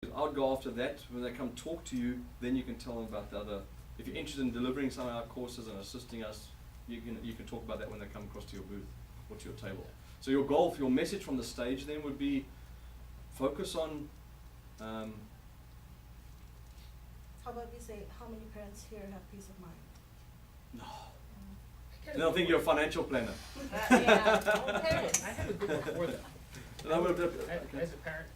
I would go after that. When they come talk to you, then you can tell them about the other. If you're interested in delivering some of our courses and assisting us, you can talk about that when they come across to your booth or to your table. So your goal, your message from the stage then would be focus on. How about we say, how many parents here have peace of mind? No. I don't think you're a financial planner. Yeah, all parents. I have a good one for them. Okay. As a parent,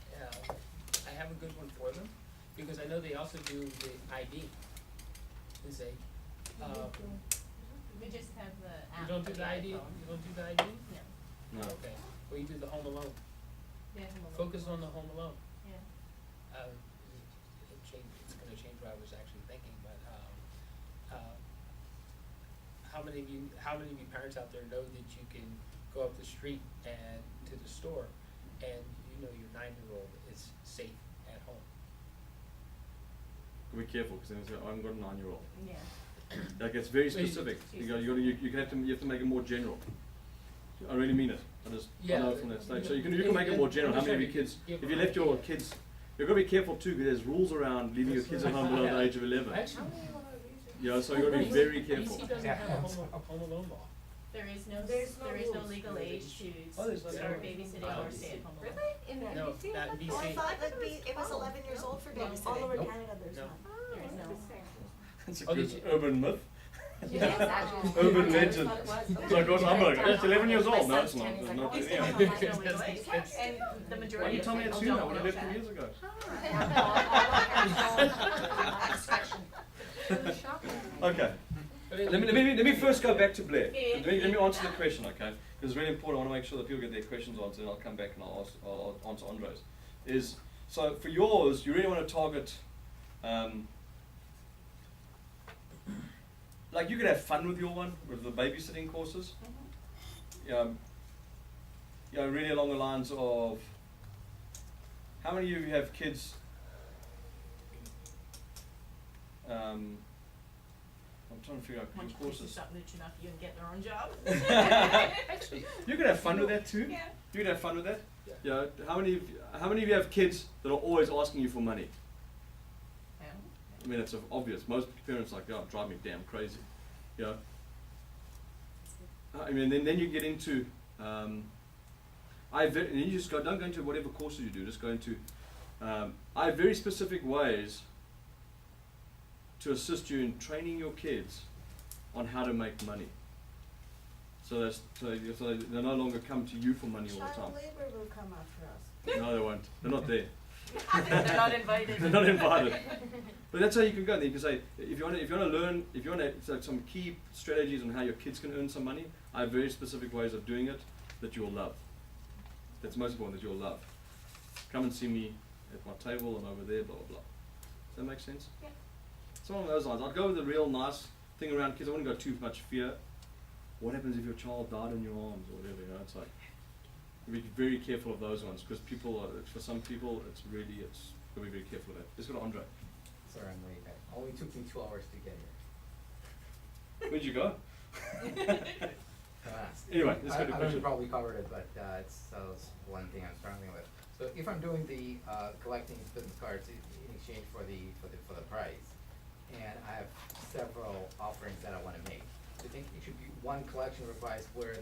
I have a good one for them, because I know they also do the ID. They say, We just have the you app. don't do for the ID, iPhone. you don't do the ID? No. No. Okay, well, you do the home alone. Yeah, Home Alone. Focus on the home alone. Yeah. It's gonna change what I was actually thinking, but, how many of you parents out there know that you can go up the street and to the store, and you know your 9-year-old is safe at home? Be careful, because then it's, I haven't got a 9-year-old. Yeah. Like, it's very specific. You have to make it more general. I really mean it. I know from that stage. So you can make it more general. How many of your kids, if you left your kids, you've got to be careful too, because there's rules around leaving your kids at home below the age of 11. Actually, Yeah, so you've got to be very careful. BC doesn't have a home alone law. There is no, There's no there is no rules. legal age to Oh, there's no start rules. babysitting Wow. or stay at home alone. Really? In No, NBC? not in Oh, I BC. thought it was 11 years old for No. babysitting. All over Nope. Canada there's No. not. There is no. It's a Oh, good did you- urban myth. Yes, actually. Urban I legend. thought it was. So it goes, I'm like, it's 11 years old. No, My it's son's not. 10, he's It's like, not. oh, he's Yeah. still on my No legal age. That's- And the Why majority you of tell me people it's you now? don't When I know left that. 2 years ago. Discretion. Okay. Let me first go back to Blair. Let me answer the question, okay? Because it's really important. I want to make sure that people get their questions answered, and I'll come back and I'll answer Andre's. So for yours, you really want to target, like you could have fun with your one, with the babysitting courses. Really along the lines of, how many of you have kids? I'm trying to figure out Once your you push courses. something that you're not even get their own job. You could have fun with that too. Yeah. You could have fun with that. Yeah. How many of you have kids that are always asking you for money? Yeah. I mean, it's obvious. Most parents are like, oh, drive me damn crazy. You know. I mean, then you get into. And you just don't go into whatever courses you do. Just go into. I have very specific ways to assist you in training your kids on how to make money. So they no longer come to you for money all the time. Child labor will come after us. No, they won't. They're not there. They're not invited. They're not invited. But that's how you can go. Then you can say, if you want to learn, if you want to some key strategies on how your kids can earn some money, I have very specific ways of doing it that you'll love. That's most important, that you'll love. Come and see me at my table and over there, blah blah blah. Does that make sense? Yeah. Some of those lines. I'd go with a real nice thing around kids. I wouldn't go too much fear. What happens if your child died in your arms or whatever? You know, it's like, be very careful of those ones, because for some people, it's gotta be very careful of that. Let's go to Andre. Sorry, I'm late. It only took me 2 hours to get here. Where'd you go? Fast. Anyway, let's go to I know you question. probably covered it, but it's one thing I'm struggling with. So if I'm doing the collecting business cards in exchange for the price, and I have several offerings that I want to make, do you think it should be one collection request where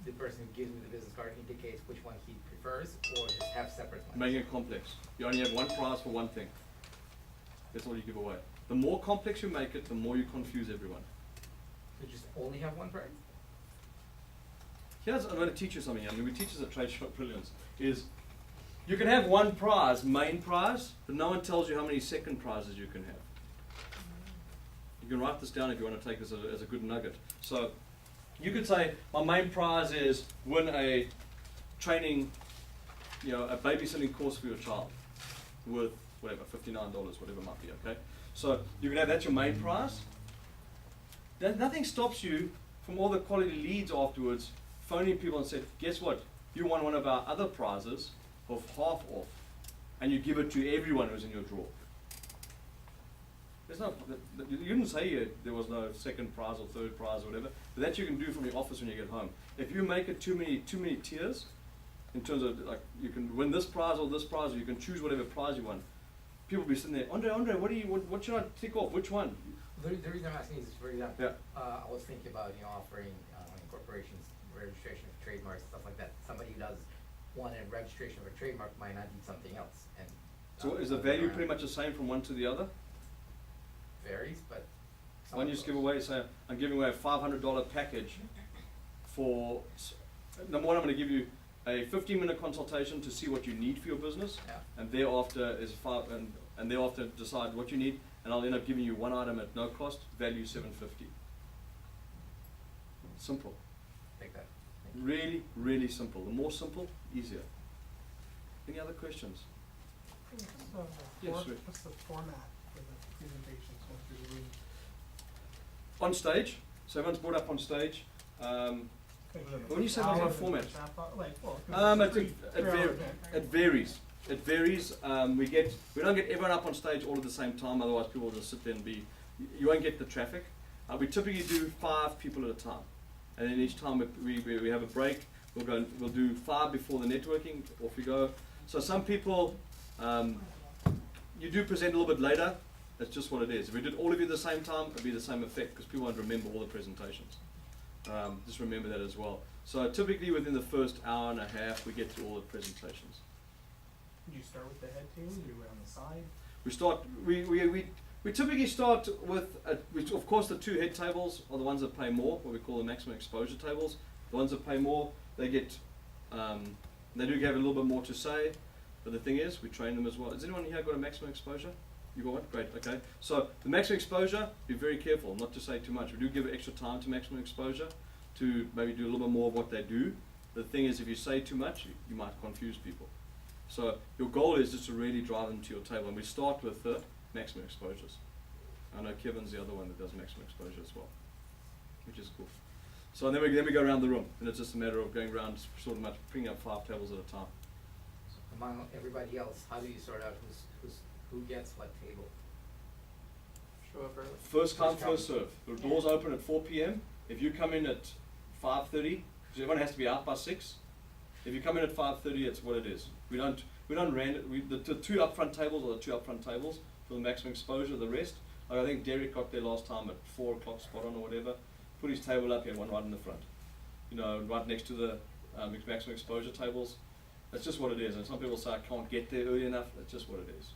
the person who gives me the business card indicates which one he prefers, or just have separate ones? Making it complex. You only have one prize for one thing. That's all you give away. The more complex you make it, the more you confuse everyone. So just only have one price? I'm going to teach you something. I mean, we teach this at Trade Show Brilliance. Is you can have one prize, main prize, but no one tells you how many second prizes you can have. You can write this down if you want to take this as a good nugget. So you could say, my main prize is win a training, a babysitting course for your child with whatever, $59, whatever it might be, okay? So you can have that your main prize. Nothing stops you from all the quality leads afterwards phoning people and said, guess what? You won one of our other prizes of half off, and you give it to everyone who's in your drawer. There's no, you didn't say there was no second prize or third prize or whatever, but that you can do from your office when you get home. If you make it too many tiers, in terms of like you can win this prize or you can choose whatever prize you want, people be sitting there, Andre, what should I tick off? Which one? The reason I'm asking is, for example, Yeah. I was thinking about, offering, corporations registration of trademarks, stuff like that. Somebody who does want a registration of a trademark might not need something else, and. So is the other value around. pretty much the same from one to the other? Varies, but. some Why don't of you just give those- away, say, I'm giving away a $500 package for, number one, I'm gonna give you a 15-minute consultation to see what you need for your business. Yeah. And thereafter and thereafter decide what you need, and I'll end up giving you one item at no cost, value $750. Simple. Take that. Thank you. Really, really simple. The more simple, easier. Any other questions? Yes, sir. What's the format for the presentations going through the room? On stage, so everyone's brought up on stage. When you say what kind of format? It varies. It varies. We don't get everyone up on stage all at the same time. Otherwise, people will just sit there and be. You won't get the traffic. We typically do 5 people at a time, and then each time we have a break. We'll do 5 before the networking. Off we go. So some people, you do present a little bit later. That's just what it is. If we did all of you at the same time, it'd be the same effect because people won't remember all the presentations. Just remember that as well. So typically within the first hour and a half, we get to all the presentations. Do you start with the head table? Do you go on the side? We typically start with, of course, the 2 head tables are the ones that pay more, what we call the maximum exposure tables. The ones that pay more, they get, they do have a little bit more to say, but the thing is, we train them as well. Has anyone here got a maximum exposure? You got one? Great, okay. So the maximum exposure, be very careful not to say too much. We do give extra time to maximum exposure to maybe do a little bit more of what they do. The thing is, if you say too much, you might confuse people. So your goal is just to really drive them to your table, and we start with the maximum exposures. I know Kevin's the other one that does maximum exposure as well, which is cool. So then we go around the room, and it's just a matter of going around sort of much, bringing up 5 tables at a time. Among everybody else, how do you sort out who gets what table? Show up early. First come, first serve. The doors open at 4 p.m. If you come in at 5:30, because everyone has to be out by 6. If you come in at 5:30, it's what it is. We don't the 2 upfront tables are the 2 upfront tables for the maximum exposure. The rest, like I think Derek got there last time at 4 o'clock spot on or whatever. Put his table up, he had one right in the front. Right next to the maximum exposure tables. That's just what it is. And some people say I can't get there early enough. That's just what it is.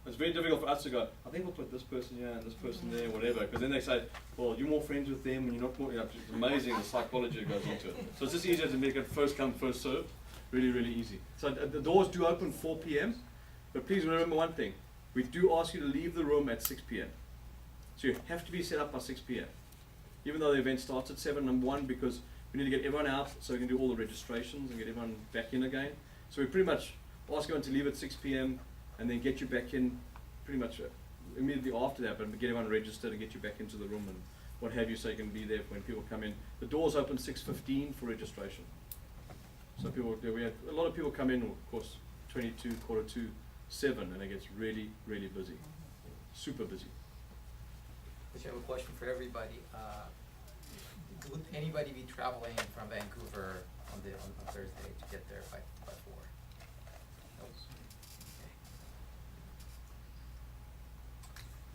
It's very difficult for us to go, I think we'll put this person here and this person there, whatever, because then they say, well, you're more friends with them and you're not more, it's amazing the psychology that goes into it. So it's just easier to make it first come, first serve. Really, really easy. So the doors do open 4 p.m., but please remember one thing. We do ask you to leave the room at 6 p.m. So you have to be set up by 6 p.m. Even though the event starts at 7, number one, because we need to get everyone out so we can do all the registrations and get everyone back in again. So we pretty much ask everyone to leave at 6 p.m. and then get you back in pretty much immediately after that, but get everyone registered and get you back into the room and what have you, so you can be there when people come in. The doors open 6:15 for registration. So we have a lot of people come in, of course, 22, 7, and it gets really, really busy. Super busy. I have a question for everybody. Would anybody be traveling from Vancouver on Thursday to get there by 4? No.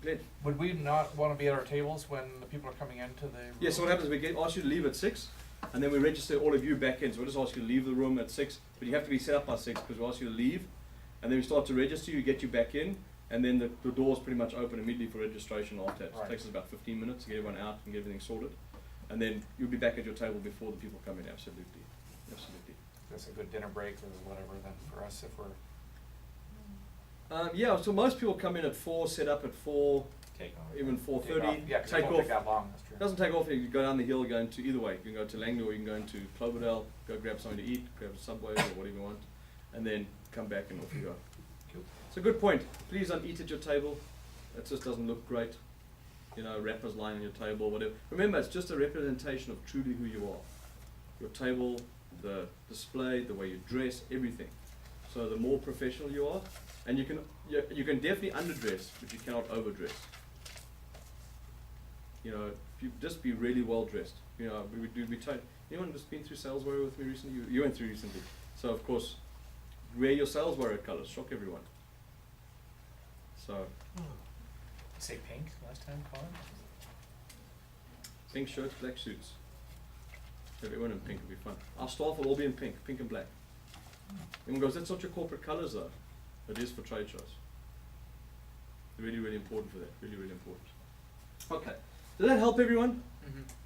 Glenn? Would we not want to be at our tables when the people are coming into the room? Yeah, so what happens is we ask you to leave at 6, and then we register all of you back in. So we'll just ask you to leave the room at 6, but you have to be set up by 6 because we ask you to leave, and then we start to register you, get you back in, and then the doors pretty much open immediately for registration after that. So Right. it takes us about 15 minutes to get everyone out and get everything sorted, and then you'll be back at your table before the people come in, absolutely. Absolutely. That's a good dinner break or whatever then for us if we're Yeah, so most people come in at 4, set up at 4, taking off. even 4:30, Yeah, because it take won't off. take that long, that's true. It doesn't take off. You go down the hill, go into either way. You can go to Langley or you can go into Cloverdale, go grab something to eat, grab a Subway or whatever you want, and then come back and off you go. Cool. It's a good point. Please don't eat at your table. That just doesn't look great. Wrappers lying on your table, whatever. Remember, it's just a representation of truly who you are. Your table, the display, the way you dress, everything. So the more professional you are, and you can definitely underdress, but you cannot overdress. If you just be really well dressed. Anyone just been through Sales Warrior with me recently? You went through recently. So of course, wear your Sales Warrior colors, shock everyone. So, Say pink last time, Colin? pink shirts, black suits. Everyone in pink will be fun. Our staff will all be in pink and black. Everyone goes, that's not your corporate colours though. It is for trade shows. Really, really important for that. Really, really important. Okay. Does that help everyone?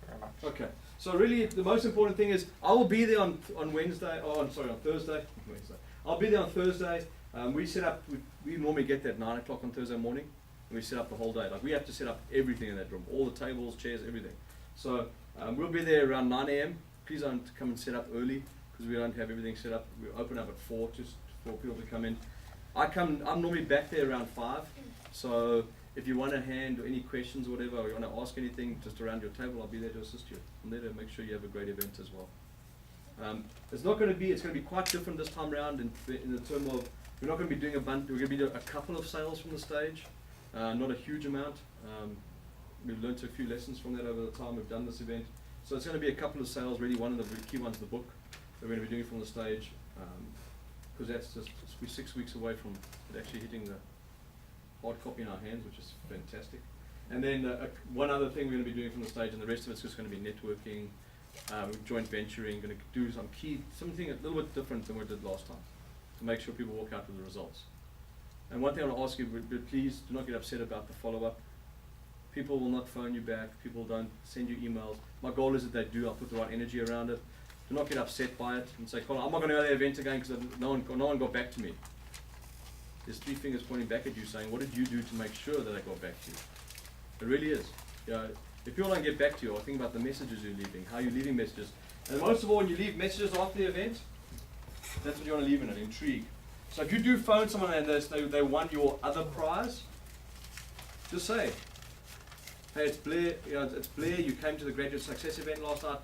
Very much. Okay. So really, the most important thing is I will be there on Wednesday. Oh, I'm sorry, on Thursday. Wednesday. I'll be there on Thursday. We set up. We normally get there at 9 o'clock on Thursday morning, and we set up the whole day. Like we have to set up everything in that room, all the tables, chairs, everything. So we'll be there around 9 a.m. Please don't come and set up early because we don't have everything set up. We open up at 4 just for people to come in. I'm normally back there around 5. So if you want a hand or any questions or whatever, or you want to ask anything just around your table, I'll be there to assist you. I'm there to make sure you have a great event as well. It's going to be quite different this time around in the term of we're not going to be doing we're going to be doing a couple of sales from the stage, not a huge amount. We've learned a few lessons from that over the time we've done this event. So it's going to be a couple of sales, really. One of the key ones, the book, that we're going to be doing from the stage, because we're 6 weeks away from it actually hitting the hard copy in our hands, which is fantastic. And then one other thing we're going to be doing from the stage, and the rest of it's just going to be networking, joint venturing, going to do something a little bit different than we did last time, to make sure people walk out with the results. And one thing I want to ask you, but please do not get upset about the follow-up. People will not phone you back. People don't send you emails. My goal is that they do. I'll put the right energy around it. Do not get upset by it and say, Colin, I'm not going to go to the event again because no one got back to me. There's 3 fingers pointing back at you saying, what did you do to make sure that I got back to you? It really is. You know, if people don't get back to you, or think about the messages you're leaving, how you're leaving messages. And most of all, when you leave messages after the event, that's what you want to leave in it, intrigue. So if you do phone someone and they won your other prize, just say, hey, it's Blair, it's Blair, you came to the Graduate Success event last night.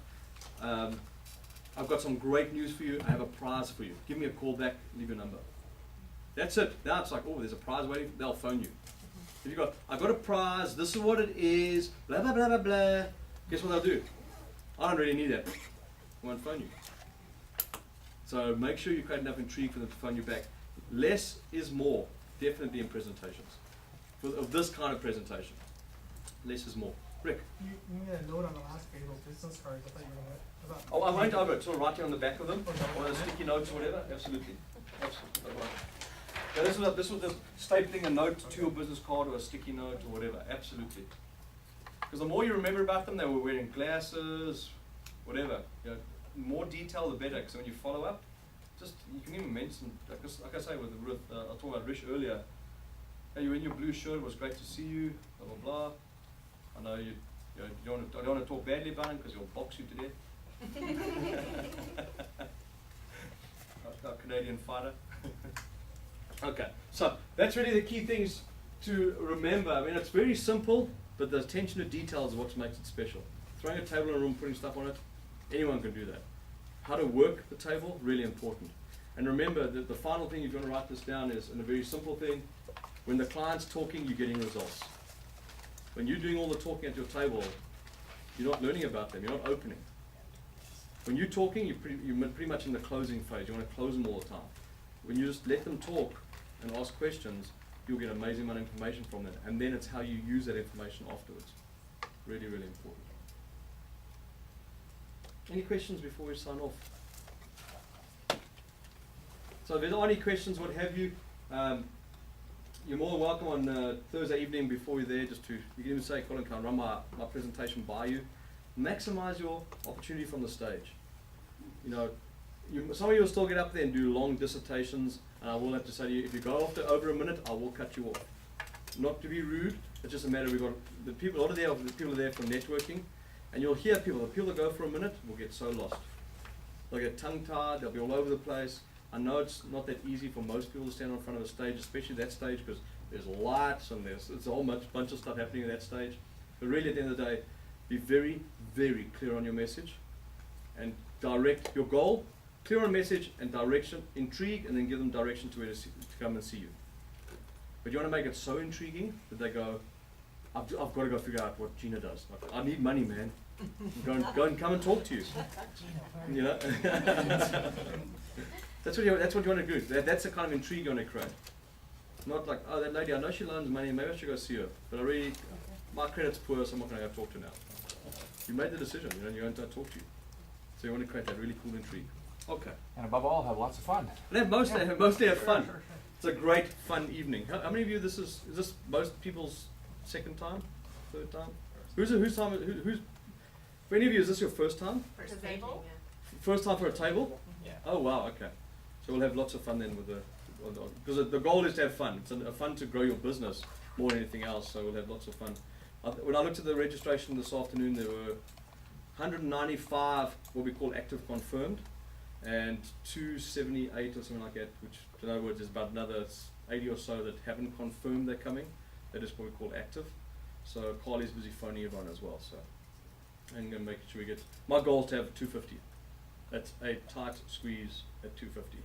I've got some great news for you. I have a prize for you. Give me a call back, leave your number. That's it. Now it's like, oh, there's a prize waiting. They'll phone you. If you got, I've got a prize. This is what it is. Blah blah blah blah blah. Guess what they'll do? I don't really need that. I won't phone you. So make sure you create enough intrigue for them to phone you back. Less is more, definitely in presentations. Of this kind of presentation, less is more. Rick. You need a note on the last page, those business cards. I thought you were going to. Oh, I won't over it. Sort of writing on the back of them, or the sticky notes or whatever. Absolutely. Absolutely. Yeah, this was just stapling a note to your business card or a sticky note or whatever. Absolutely. Because the more you remember about them, they were wearing glasses, whatever. You know, more detail the better. Because when you follow up, just you can even mention, like I say with I talked about Rish earlier. Hey, you're in your blue shirt. It was great to see you. Blah blah blah. I know you don't want to talk badly about him because he'll box you to death. Our Canadian fighter. Okay, so that's really the key things to remember. I mean, it's very simple, but the attention to details is what makes it special. Throwing a table in a room, putting stuff on it, anyone can do that. How to work the table, really important. And remember that the final thing, if you want to write this down, is in a very simple thing. When the client's talking, you're getting results. When you're doing all the talking at your table, you're not learning about them, you're not opening. When you're talking, you're pretty much in the closing phase. You want to close them all the time. When you just let them talk and ask questions, you'll get an amazing amount of information from them. And then it's how you use that information afterwards. Really, really important. Any questions before we sign off? So if there are any questions, what have you, you're more than welcome on Thursday evening before you're there, just you can even say, Colin, can I run my presentation by you? Maximize your opportunity from the stage. You know, some of you will still get up there and do long dissertations, and I will have to say to you, if you go after over a minute, I will cut you off. Not to be rude, it's just a matter we've got the people. A lot of the people are there for networking, and you'll hear people. The people that go for a minute will get so lost. They'll get tongue-tied. They'll be all over the place. I know it's not that easy for most people to stand in front of a stage, especially that stage, because there's lights and there's a whole bunch of stuff happening in that stage. But really, at the end of the day, be very, very clear on your message and direct your goal. Clear on message and direction, intrigue, and then give them direction to where to come and see you. But you want to make it so intriguing that they go, I've got to go figure out what Gina does. I need money, man. Go and come and talk to you. You know? That's what you want to do. That's the kind of intrigue you want to create. Not like, oh, that lady, I know she loans money, maybe I should go see her, but I really, my credit's poor, so I'm not gonna go talk to her now. You made the decision, you know, and you're going to talk to you. So you want to create that really cool intrigue. Okay. And above all, have lots of fun. And have mostly have fun. Sure. It's a great fun evening. How many of you is this most people's second time? Third time? Who's for any of you, is this your first time? First table? First time for a table? Yeah. Oh wow, okay. So we'll have lots of fun then with because the goal is to have fun. It's a fun to grow your business more than anything else, so we'll have lots of fun. When I looked at the registration this afternoon, there were 195 what we call active confirmed, and 278 or something like that, which in other words is about another 80 or so that haven't confirmed they're coming. That is what we call active. So Carly's busy phoning everyone as well. So I'm going to make sure we get. My goal is to have 250. That's a tight squeeze at 250.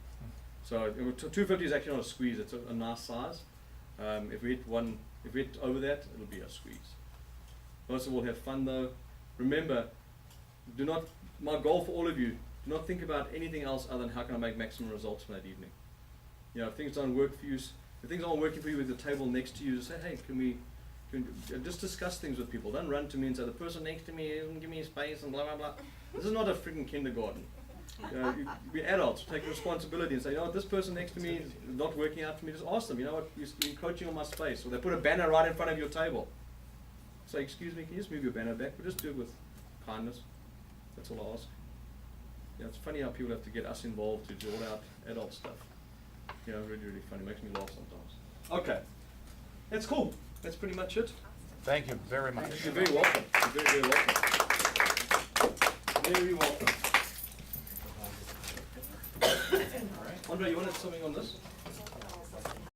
So 250 is actually not a squeeze; it's a nice size. If we hit over that, it'll be a squeeze. Most of all, have fun though. Remember, my goal for all of you, do not think about anything else other than how can I make maximum results from that evening. You know, if things don't work for you, if things aren't working for you with the table next to you, just say, hey, can we just discuss things with people. Don't run to me and say, the person next to me doesn't give me space and blah, blah, blah. This is not a freaking kindergarten. We're adults, take responsibility and say, you know what, this person next to me is not working out for me. Just ask them, you know what, you're encroaching on my space. Or they put a banner right in front of your table. Say, excuse me, can you just move your banner back? We'll just do it with kindness. That's all I ask. You know, it's funny how people have to get us involved to do all out adult stuff. You know, really, really funny. Makes me laugh sometimes. Okay. That's cool. That's pretty much it. Thank you very much. You're very welcome. You're very, very welcome. Very welcome. Andre, you wanted something on this?